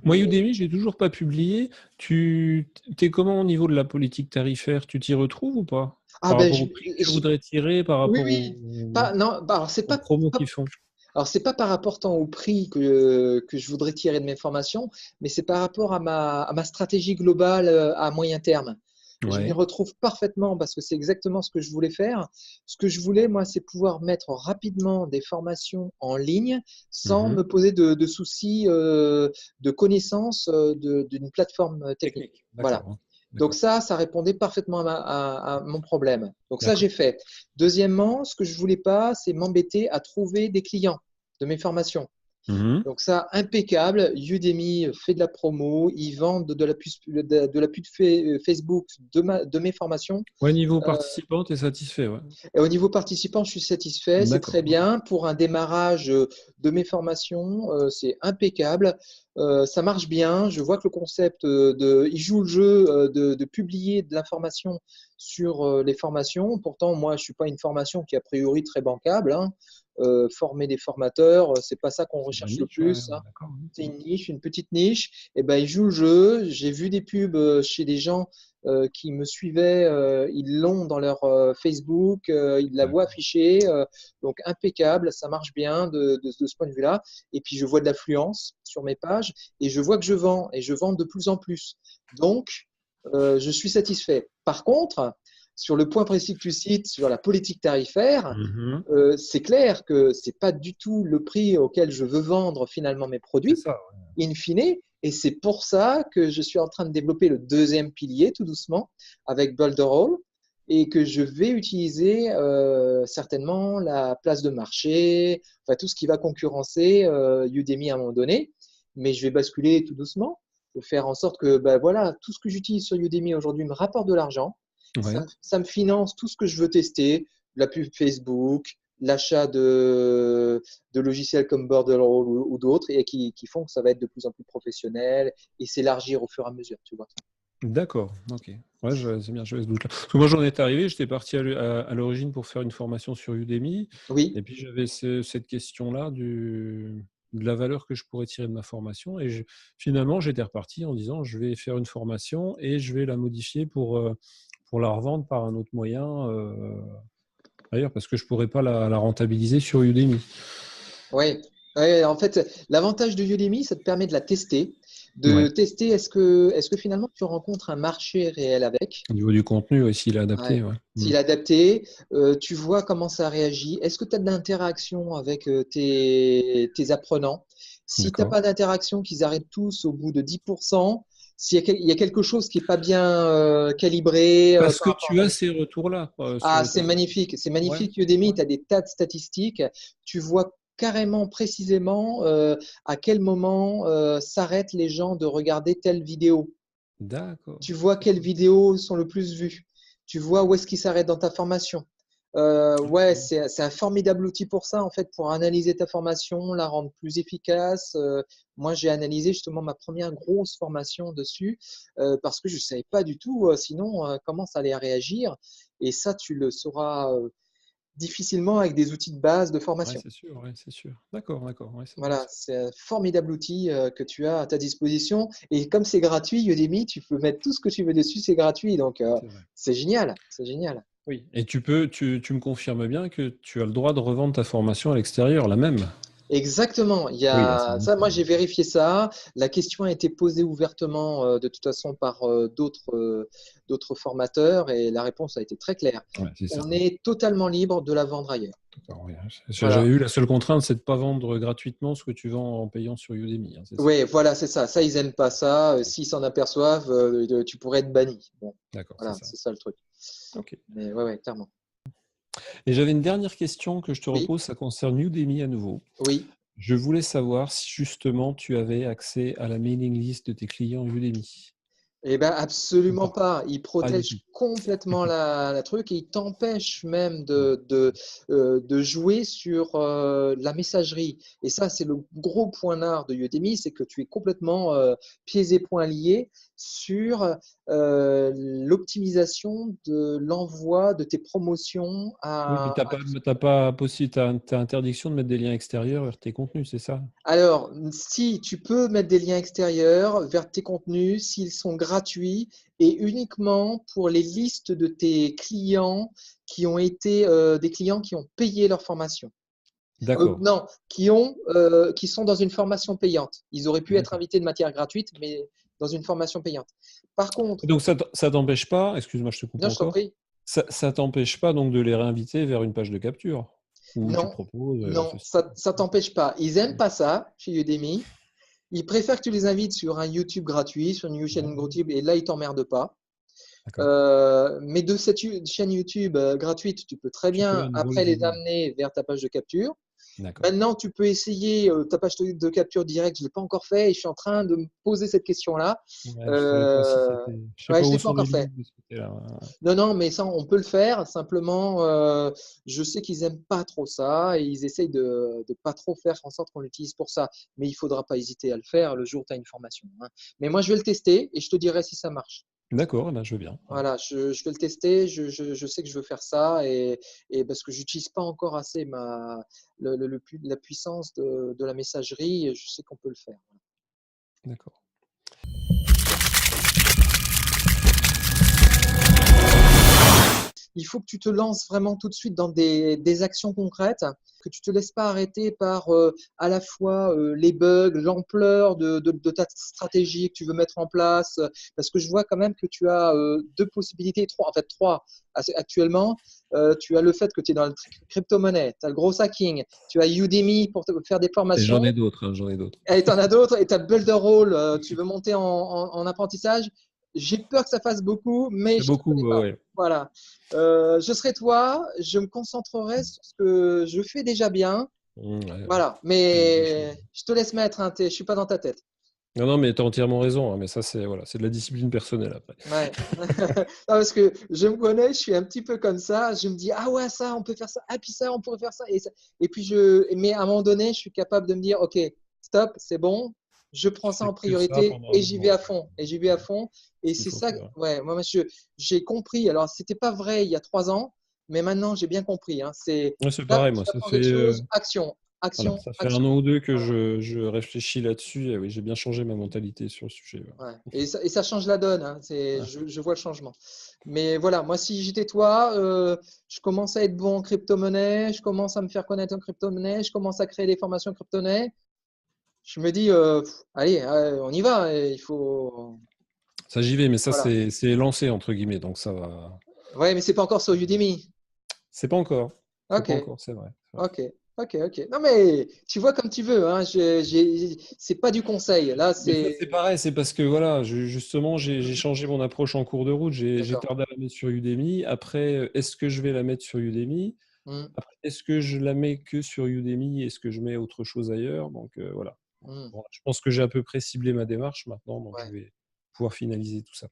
Moi, Mais Udemy, j'ai toujours pas publié. Tu t'es comment au niveau de la politique tarifaire? Tu t'y retrouves ou pas? ah Par ben rapport au prix que tu je- voudrais tirer, par oui, rapport oui. Pas, non, bah, alors c'est aux pas, promos pas- qu'ils font. alors c'est pas par rapport tant au prix que je voudrais tirer de mes formations, mais c'est par rapport à ma stratégie globale à moyen terme. Je m'y Ouais. retrouve parfaitement parce que c'est exactement ce que je voulais faire. Ce que je voulais, moi, c'est pouvoir mettre rapidement des formations en ligne sans Mhm. me poser de soucis de connaissance d'une plateforme technique. Technique. Voilà. D'accord, hein. Donc D'accord. ça répondait parfaitement à mon problème. Donc ça, j'ai D'accord. fait. Deuxièmement, ce que je voulais pas, c'est m'embêter à trouver des clients de mes formations. Mhm. Donc ça, impeccable. Udemy fait de la promo, ils vendent de la pub Facebook de mes formations. Ouais, niveau Euh, participant, tu es satisfait, ouais. et au niveau participant, je suis satisfait, c'est très D'accord, ok. bien. Pour un démarrage de mes formations, c'est impeccable. Ça marche bien. Je vois que le concept il joue le jeu de publier de l'information sur les formations. Pourtant, moi, je suis pas une formation qui est a priori très bancable, hein. Former des formateurs, c'est pas ça qu'on C'est de la recherche le niche, ouais, plus, ouais, hein. d'accord. C'est une niche, une petite niche. Et ben, il joue le jeu. J'ai vu des pubs chez des gens qui me suivaient, ils l'ont dans leur Facebook, ils la voient D'accord. affichée, donc impeccable, ça marche bien de ce point de vue-là. Et puis je vois de l'affluence sur mes pages et je vois que je vends et je vends de plus en plus. Donc je suis satisfait. Par contre, sur le point précis que tu cites, sur la politique tarifaire, Mhm. c'est clair que c'est pas du tout le prix auquel je veux vendre finalement mes C'est produits ça, in fine. Et c'est pour ça que je suis en train de développer le deuxième pilier tout doucement avec Boulderall et que je vais utiliser certainement la place de marché, enfin tout ce qui va concurrencer Udemy à un moment donné. Mais je vais basculer tout doucement, de faire en sorte que ben, voilà, tout ce que j'utilise sur Udemy aujourd'hui me rapporte de l'argent. ouais. Ouais. Ça me finance tout ce que je veux tester, la pub Facebook, l'achat de logiciels comme Borderroll ou d'autres et qui font que ça va être de plus en plus professionnel et s'élargir au fur et à mesure, tu vois. D'accord, ok. Ouais, c'est bien, j'avais ce doute-là. Parce que moi, j'en étais arrivé, j'étais parti à l'origine pour faire une formation sur Udemy, et Oui, puis j'avais cette question-là de la valeur que je pourrais tirer de ma formation, et finalement, j'étais reparti en disant, je vais faire une formation et je vais la modifier pour la revendre par un autre moyen ailleurs, parce que je ne pourrais pas la rentabiliser sur Udemy. oui. Ouais, en fait, l'avantage de Udemy, ça te permet de la tester, de Ouais. tester est-ce que finalement tu rencontres un marché réel avec. Au niveau du contenu, ouais, s'il est Ouais. adapté, ouais. Mm. S'il est adapté, tu vois comment ça réagit. Est-ce que tu as de l'interaction avec tes apprenants? Si tu n'as D'accord. pas d'interaction, qu'ils arrêtent tous au bout de 10%, il y a quelque chose qui n'est pas bien calibré Parce par que rapport à tu ton as effort. ces retours-là sur Ah, les personnes. c'est Ouais. magnifique Udemy, Ouais. tu as des tas de statistiques. Tu vois carrément précisément à quel moment s'arrêtent les gens de regarder telle vidéo. D'accord. Tu vois quelles vidéos sont le plus vues. Tu vois où est-ce qu'ils s'arrêtent dans ta formation. Ouais, Ok. c'est un formidable outil pour ça, en fait, pour analyser ta formation, la rendre plus efficace. Moi, j'ai analysé justement ma première grosse formation dessus parce que je ne savais pas du tout, sinon, comment ça allait réagir. Et ça, tu le sauras difficilement avec des outils de base de Ouais, formation. c'est sûr, ouais, c'est sûr. D'accord, d'accord. Ouais, c'est bien Voilà, ça. c'est un formidable outil que tu as à ta disposition. Et comme c'est gratuit, Udemy, tu peux mettre tout ce que tu veux dessus, c'est gratuit. Donc, C'est vrai. c'est génial, c'est génial. Oui. Et tu me confirmes bien que tu as le droit de revendre ta formation à l'extérieur, la même? Exactement. Il y Oui, ah, c'est a bien ça, ça. moi j'ai vérifié ça. La question a été posée ouvertement de toute façon par d'autres formateurs et la réponse a été très claire. Ouais, c'est ça. On est totalement libre de la vendre ailleurs. D'accord, ouais. J'avais Voilà. eu la seule contrainte, c'est de ne pas vendre gratuitement ce que tu vends en payant sur Udemy, hein, c'est ça. Oui, voilà, c'est ça. Ça, ils aiment pas ça. S'ils s'en aperçoivent, tu pourrais être banni. Bon, D'accord, c'est voilà, ça. c'est ça le truc. Ok. Mais ouais, ouais, clairement. Et j'avais une dernière question que je te Oui, repose, ça concerne Udemy à nouveau. oui. Je voulais savoir si justement tu avais accès à la mailing list de tes clients Udemy. Eh ben Ou absolument pas? pas. Il Pas du tout. protège complètement la truc et il t'empêche même Ouais. de jouer sur la messagerie. Et ça, c'est le gros point nord de Udemy, c'est que tu es complètement pieds et poings liés. sur l'optimisation de l'envoi de tes promotions Oui, puis tu n'as pas possible, t'as interdiction de mettre des liens extérieurs vers tes contenus, c'est ça? Alors, si tu peux mettre des liens extérieurs vers tes contenus, s'ils sont gratuits et uniquement pour les listes de tes clients qui ont été des clients qui ont payé leur formation. D'accord, Non, qui sont dans une formation payante. Ils auraient pu être d'accord. invités de matière gratuite, mais dans une formation payante. Par contre, Donc ça t'empêche pas, excuse-moi, je te coupe non, je t'en encore, prie. ça t'empêche pas donc de les réinviter vers une page de capture où tu Non, proposes non, ceci. ça t'empêche pas. Ils aiment pas ça chez Udemy. Ils préfèrent que tu les invites sur un YouTube gratuit, sur une chaîne Ouais, YouTube, et là, ils t'emmerdent pas. d'accord. Mais de cette chaîne YouTube gratuite, tu peux très Tu peux bien à nouveau après les les aider. amener vers ta page de capture. D'accord. Maintenant, tu peux essayer ta page de capture directe. Je ne l'ai pas encore fait et je suis en train de me poser cette question-là. Ouais, je savais pas si c'était. Je sais Ouais, pas je ne où l'ai pas sont les encore fait. limites de ce côté-là. Ouais. Non, non, mais ça, on peut le faire. Simplement, je sais qu'ils n'aiment pas trop ça et ils essayent de ne pas trop faire en sorte qu'on l'utilise pour ça. Mais il ne faudra pas hésiter à le faire le jour où tu as une formation, hein. Mais moi, je vais le tester et je te dirai si ça marche. D'accord, eh ben, je veux bien. Ouais. Voilà, je vais le tester. Je sais que je veux faire ça et parce que j'utilise pas encore assez la puissance de la messagerie. Et je sais qu'on peut le faire. D'accord. Il faut que tu te lances vraiment tout de suite dans des actions concrètes, que tu ne te laisses pas arrêter par à la fois les bugs, l'ampleur de ta stratégie que tu veux mettre en place, parce que je vois quand même que tu as deux possibilités, trois, en fait trois actuellement. Tu as le fait que tu es dans la crypto-monnaie, tu as le gros hacking, tu as Udemy pour faire des Et j'en formations, ai d'autres, hein, j'en ai d'autres. et tu en as d'autres, et tu as Builderall, tu veux monter en apprentissage. J'ai peur que ça fasse beaucoup, mais C'est je ne te beaucoup, connais ouais, pas. ouais. Voilà. Je serai toi, je me concentrerai sur ce que je fais déjà bien. Ouais, ouais. Voilà. Il y a des choses. Mais je te laisse mettre, hein, je ne suis pas dans ta tête. Non, non, mais tu as entièrement raison, hein, mais ça, c'est voilà, c'est de la discipline personnelle après. Ouais. Non, parce que je me connais, je suis un petit peu comme ça. Je me dis, ah ouais, ça, on peut faire ça. Ah, puis ça, on pourrait faire ça. Et puis, mais à un moment donné, je suis capable de me dire, OK, stop, c'est bon. Je Tu prends ça fais en que ça priorité pendant un et j'y vais moment. à fond. Et j'y vais à fond. Ce Et qu'il c'est faut ça, faire. ouais, moi, j'ai compris. Alors, c'était pas vrai il y a 3 ans, mais maintenant, j'ai bien compris, hein. C'est, Ouais, c'est là, pareil, moi, j'apprends quelque chose, action, voilà, action, ça fait un action. an ou deux que Voilà. je réfléchis là-dessus. Et oui, j'ai bien changé ma mentalité sur le sujet. Ouais. Ouais. Et ça change la donne, hein. Ouais. Je vois le changement. Mais voilà, moi, si j'étais toi, je commence à être bon en crypto-monnaie, je commence à me faire connaître en crypto-monnaie, je commence à créer des formations crypto-monnaie. Je me dis, allez, on y va. Il faut. Ça, j'y vais, mais ça, Voilà. c'est lancé, entre guillemets, donc ça va. Ouais, mais c'est pas encore sur Udemy. C'est pas encore. C'est Ok, pas encore, c'est vrai. C'est vrai. ok, ok. Non, mais tu vois comme tu veux, hein. C'est pas du conseil. Là, Mais ça, c'est. c'est pareil, c'est parce que voilà, justement, j'ai changé mon approche en cours de route. J'ai D'accord. tardé à la mettre sur Udemy. Après, est-ce que je vais la mettre sur Udemy? Hmm, Après, est-ce que je la mets que sur Udemy? Est-ce que je mets autre chose ailleurs? Donc voilà. hmm. Bon, je pense que j'ai à peu près ciblé ma démarche maintenant, donc je Ouais. vais pouvoir finaliser tout ça.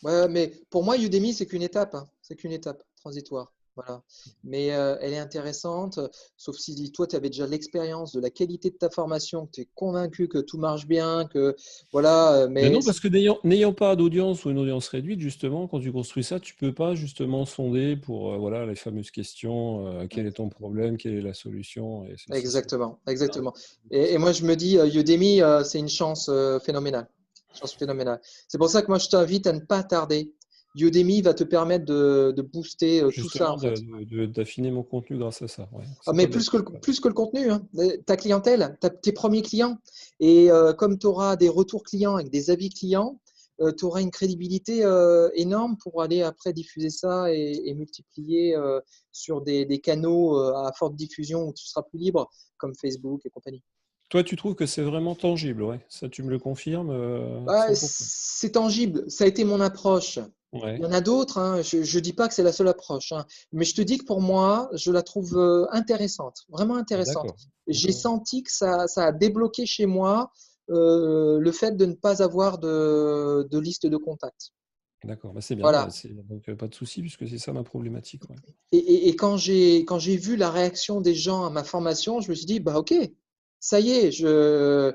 Ouais, mais pour moi, Udemy, c'est qu'une étape, hein. C'est qu'une étape transitoire. Voilà. Mais elle est intéressante, sauf si toi, tu avais déjà l'expérience de la qualité de ta formation, que tu es convaincu que tout marche bien, que voilà. Mais Mais non, parce que n'ayant pas d'audience ou une audience réduite, justement, quand tu construis ça, tu peux pas justement sonder pour voilà, les fameuses questions, quel est ton problème, quelle est la solution, et ça, c'est exactement, un des exactement. de Et ça. moi, je me dis, Udemy, c'est une chance phénoménale. Chance phénoménale. C'est pour ça que moi, je t'invite à ne pas tarder. Udemy va te permettre de booster tout ça, Justement, en fait. d'affiner mon contenu grâce à ça. Ouais, Ah, c'est mais pas plus bête. que le contenu, hein. Ta clientèle, tes premiers clients. Et comme tu auras des retours clients avec des avis clients, tu auras une crédibilité énorme pour aller après diffuser ça et multiplier sur des canaux à forte diffusion où tu seras plus libre, comme Facebook et compagnie. Toi, tu trouves que c'est vraiment tangible, ouais. Ça, tu me le confirmes, Bah, 100%. c'est tangible, ça a été mon approche. Il Ouais, y en a d'autres, hein. Je ne dis pas que c'est la seule approche, hein. Mais je te dis que pour moi, je la trouve intéressante, vraiment intéressante. d'accord, J'ai d'accord, senti que ça a débloqué chez moi le fait de ne pas avoir de liste de contacts. d'accord. Bah, c'est bien, bah, Voilà. donc pas de souci puisque c'est ça ma problématique, ouais. Et quand j'ai vu la réaction des gens à ma formation, je me suis dit, bah ok, ça y est, je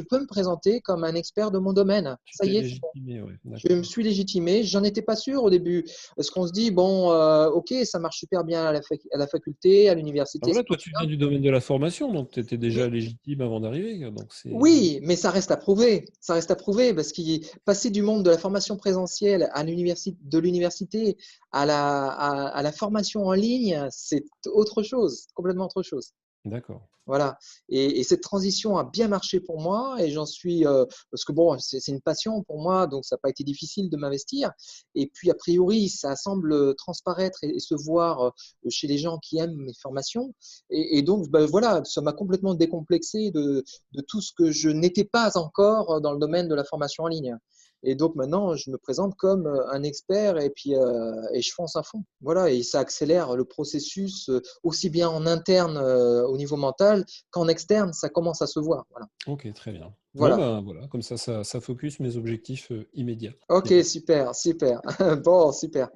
peux me présenter comme un expert de mon domaine. Tu Ça t'es y est, c'est bon. légitimé, ouais, Je me d'accord. suis légitimé. J'en étais pas sûr au début. Parce qu'on se dit, bon, ok, ça marche super bien à la faculté, à Ah l'université, ça voilà, toi, marche tu bien. viens du domaine de la formation, donc tu étais déjà Mais légitime avant d'arriver, quoi, donc c'est oui, mais ça reste à prouver. Ça reste à prouver parce que passer du monde de la formation présentielle à de l'université à la formation en ligne, c'est autre chose, complètement autre chose. d'accord. Voilà. Et cette transition a bien marché pour moi et j'en suis parce que bon, c'est une passion pour moi, donc ça n'a pas été difficile de m'investir. Et puis a priori, ça semble transparaître et se voir chez les gens qui aiment mes formations. Et donc ben, voilà, ça m'a complètement décomplexé de tout ce que je n'étais pas encore dans le domaine de la formation en ligne. Et donc maintenant, je me présente comme un expert et puis et je fonce à fond. Voilà, et ça accélère le processus aussi bien en interne au niveau mental qu'en externe, ça commence à se voir. Voilà. Ok, très bien. Bon, Voilà. ben voilà, comme ça focus mes objectifs immédiats. C'est Ok, bien. super, super. Bon, super.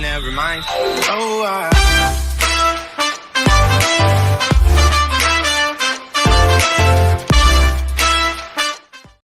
Never mind. Oh,